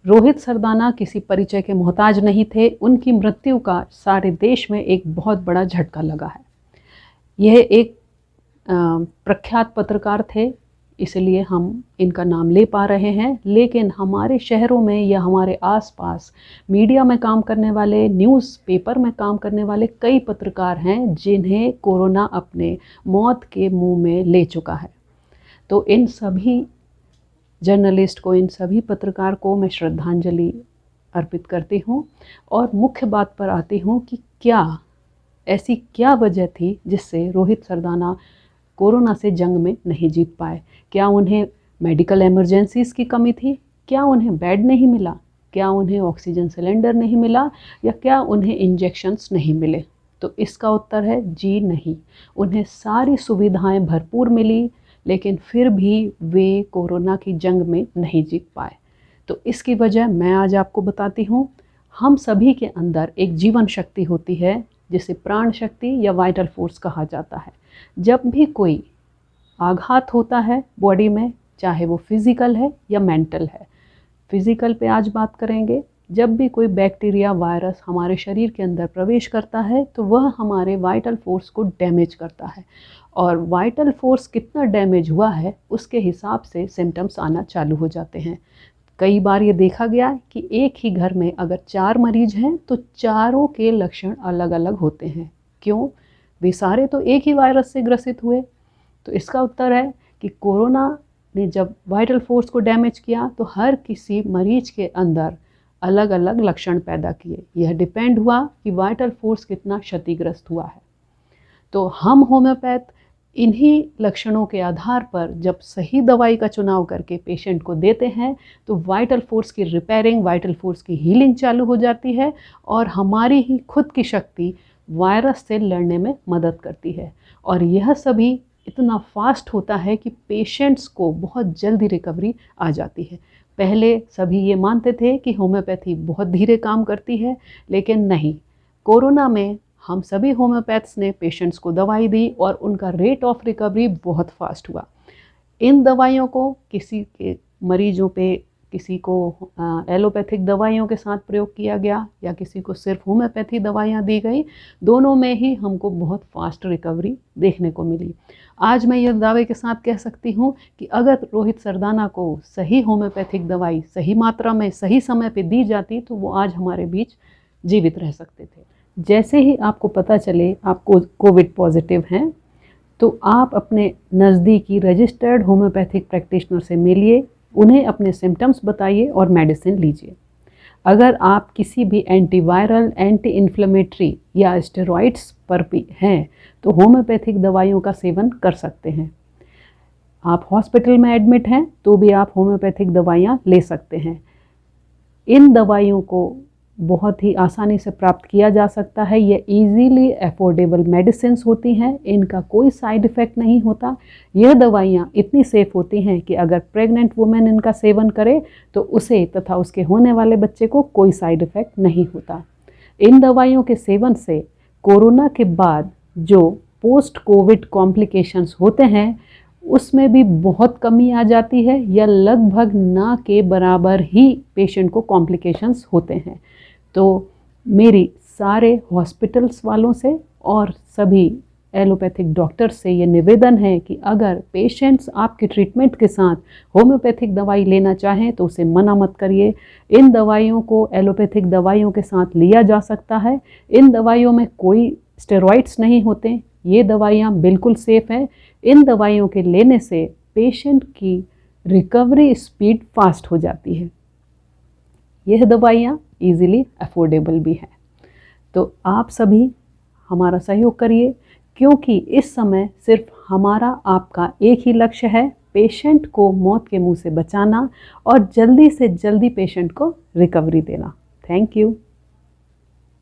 रोहित सरदाना किसी परिचय के मोहताज नहीं थे। उनकी मृत्यु का सारे देश में एक बहुत बड़ा झटका लगा है। यह एक प्रख्यात पत्रकार थे, इसलिए हम इनका नाम ले पा रहे हैं। लेकिन हमारे शहरों में या हमारे आसपास मीडिया में काम करने वाले, न्यूज़पेपर में काम करने वाले कई पत्रकार हैं जिन्हें कोरोना अपने मौत के मुंह में ले चुका है। तो इन सभी जर्नलिस्ट को, इन सभी पत्रकार को मैं श्रद्धांजलि अर्पित करती हूँ। और मुख्य बात पर आती हूँ कि ऐसी क्या वजह थी जिससे रोहित सरदाना कोरोना से जंग में नहीं जीत पाए। क्या उन्हें मेडिकल इमरजेंसीज़ की कमी थी? क्या उन्हें बेड नहीं मिला? क्या उन्हें ऑक्सीजन सिलेंडर नहीं मिला? या क्या उन्हें इंजेक्शन्स नहीं मिले? तो इसका उत्तर है जी नहीं। उन्हें सारी सुविधाएं भरपूर मिली, लेकिन फिर भी वे कोरोना की जंग में नहीं जीत पाए। तो इसकी वजह मैं आज आपको बताती हूँ। हम सभी के अंदर एक जीवन शक्ति होती है जिसे प्राण शक्ति या वाइटल फोर्स कहा जाता है। जब भी कोई आघात होता है बॉडी में, चाहे वो फिज़िकल है या मेंटल है, फिज़िकल पे आज बात करेंगे। जब भी कोई बैक्टीरिया, वायरस हमारे शरीर के अंदर प्रवेश करता है तो वह हमारे वाइटल फोर्स को डैमेज करता है, और वाइटल फोर्स कितना डैमेज हुआ है उसके हिसाब से सिम्टम्स आना चालू हो जाते हैं। कई बार ये देखा गया कि एक ही घर में अगर 4 मरीज हैं तो चारों के लक्षण अलग अलग होते हैं। क्यों? वे सारे तो एक ही वायरस से ग्रसित हुए। तो इसका उत्तर है कि कोरोना ने जब वाइटल फोर्स को डैमेज किया तो हर किसी मरीज के अंदर अलग अलग लक्षण पैदा किए। यह डिपेंड हुआ कि वाइटल फोर्स कितना क्षतिग्रस्त हुआ है। तो हम होम्योपैथ इन्हीं लक्षणों के आधार पर जब सही दवाई का चुनाव करके पेशेंट को देते हैं तो वाइटल फोर्स की रिपेयरिंग, वाइटल फोर्स की हीलिंग चालू हो जाती है, और हमारी ही खुद की शक्ति वायरस से लड़ने में मदद करती है। और यह सभी इतना फास्ट होता है कि पेशेंट्स को बहुत जल्दी रिकवरी आ जाती है। पहले सभी ये मानते थे कि होम्योपैथी बहुत धीरे काम करती है, लेकिन नहीं। कोरोना में हम सभी होम्योपैथ्स ने पेशेंट्स को दवाई दी और उनका रेट ऑफ रिकवरी बहुत फास्ट हुआ। इन दवाइयों को किसी के मरीजों पे, किसी को एलोपैथिक दवाइयों के साथ प्रयोग किया गया या किसी को सिर्फ होम्योपैथी दवाइयाँ दी गई, दोनों में ही हमको बहुत फास्ट रिकवरी देखने को मिली। आज मैं यह दावे के साथ कह सकती हूँ कि अगर रोहित सरदाना को सही होम्योपैथिक दवाई सही मात्रा में सही समय पे दी जाती तो वो आज हमारे बीच जीवित रह सकते थे। जैसे ही आपको पता चले आपको कोविड पॉजिटिव हैं तो आप अपने नज़दीकी रजिस्टर्ड होम्योपैथिक प्रैक्टिशनर से मिलिए, उन्हें अपने सिम्टम्स बताइए और मेडिसिन लीजिए। अगर आप किसी भी एंटीवायरल, एंटी इन्फ्लेमेटरी या स्टेरॉइड्स पर भी हैं तो होम्योपैथिक दवाइयों का सेवन कर सकते हैं। आप हॉस्पिटल में एडमिट हैं तो भी आप होम्योपैथिक दवाइयाँ ले सकते हैं। इन दवाइयों को बहुत ही आसानी से प्राप्त किया जा सकता है। ये इजीली अफोर्डेबल मेडिसिन्स होती हैं, इनका कोई साइड इफ़ेक्ट नहीं होता। यह दवाइयाँ इतनी सेफ़ होती हैं कि अगर प्रेग्नेंट वुमेन इनका सेवन करे तो उसे तथा उसके होने वाले बच्चे को कोई साइड इफ़ेक्ट नहीं होता। इन दवाइयों के सेवन से कोरोना के बाद जो पोस्ट कोविड कॉम्प्लिकेशंस होते हैं उसमें भी बहुत कमी आ जाती है, या लगभग ना के बराबर ही पेशेंट को कॉम्प्लिकेशंस होते हैं। तो मेरी सारे हॉस्पिटल्स वालों से और सभी एलोपैथिक डॉक्टर्स से ये निवेदन है कि अगर पेशेंट्स आपके ट्रीटमेंट के साथ होम्योपैथिक दवाई लेना चाहें तो उसे मना मत करिए। इन दवाइयों को एलोपैथिक दवाइयों के साथ लिया जा सकता है। इन दवाइयों में कोई स्टेरॉइड्स नहीं होते। ये दवाइयाँ बिल्कुल सेफ़ हैं। इन दवाइयों के लेने से पेशेंट की रिकवरी स्पीड फास्ट हो जाती है। यह दवाइयाँ ईज़िली अफोर्डेबल भी हैं। तो आप सभी हमारा सहयोग करिए, क्योंकि इस समय सिर्फ हमारा आपका एक ही लक्ष्य है, पेशेंट को मौत के मुंह से बचाना और जल्दी से जल्दी पेशेंट को रिकवरी देना। Thank you.